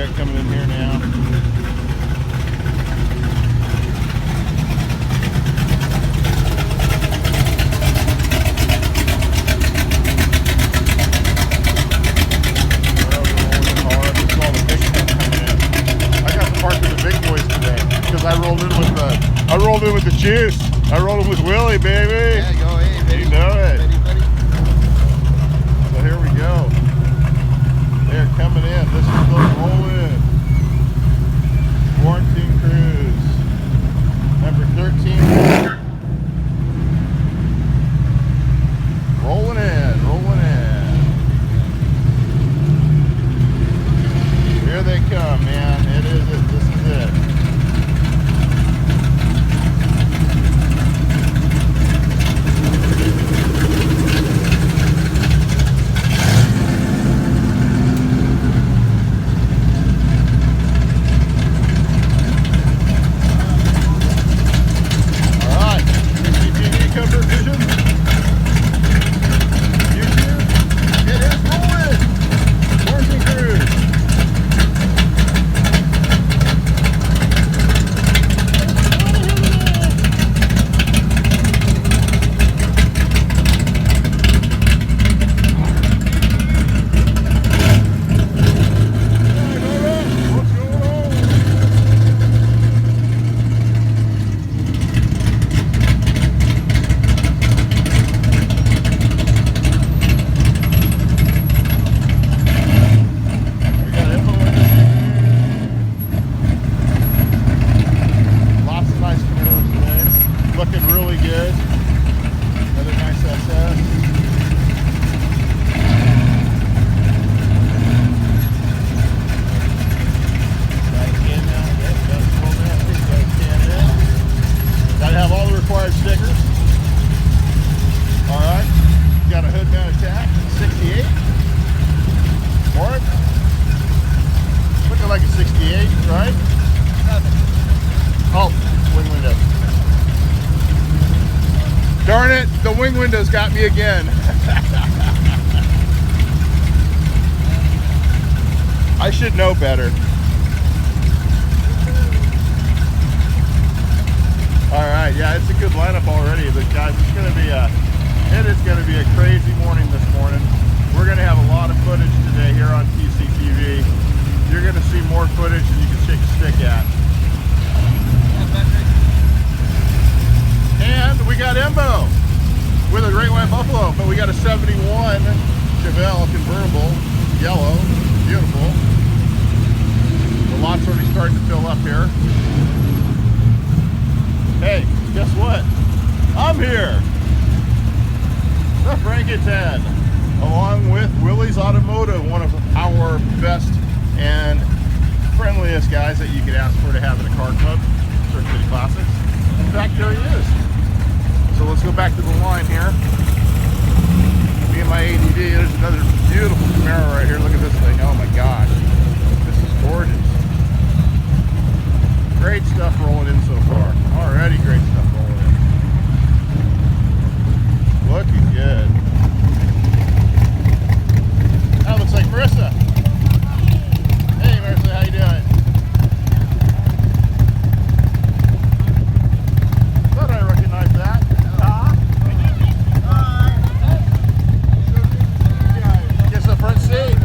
got coming in here now? I rolled in with the juice. I rolled in with Willy, baby. Yeah, go ahead, baby. You know it. Buddy. So here we go. They're coming in. This is the roll-in. Quarantine cruise. Number 13. Rolling in, rolling in. Here they come, man. It is it. This is it. Like a 68, right? Oh, wing window. Darn it, the wing windows got me again. I should know better. All right, yeah, it's a good lineup already, but guys, it is going to be a crazy morning this morning. We're going to have a lot of footage today here on PCTV. You're going to see more footage than you can shake a stick at. And we got Embo with a Great White Buffalo, but we got a 71 Chevelle convertible, yellow, beautiful. The lot's already starting to fill up here. Hey, guess what? I'm here. The Frankenstein, along with Willy's Automotive, one of our best and friendliest guys that you could ask for to have in a car club, Circuit City Classics. In fact, there he is. So let's go back to the line here. Me and my ADD, there's another beautiful Camaro right here. Look at this thing. Oh my gosh. This is gorgeous. Great stuff rolling in so far. Already great stuff rolling in. Looking good. That looks like Marissa. Hey Marissa, how you doing? Thought I recognized that. Guess the front seat.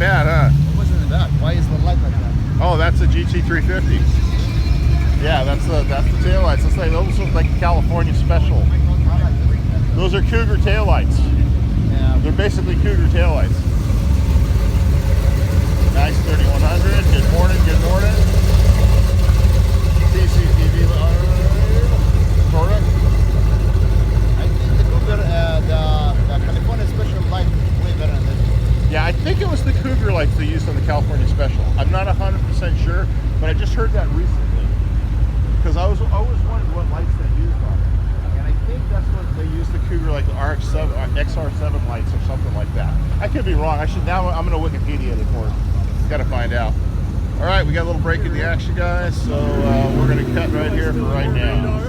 bad, huh? It wasn't in the back. Why is the light like that? Oh, that's a GT350. Yeah, that's the taillights. It's like those are like California special. Those are Cougar taillights. Yeah. They're basically Cougar taillights. Nice 3100. Good morning. Good morning. PCTV Torah. I think the Cougar, the California special light is way better than this. Yeah, I think it was the Cougar lights they used on the California special. I'm not 100% sure, but I just heard that recently. Because I was always wondering what lights they used on it. And I think that's what they used the Cougar, like the RX-7, XR7 lights or something like that. I could be wrong. Now I'm going to Wikipedia it for it. Got to find out. All right, we got a little break in the action, guys. So we're going to cut right here for right now.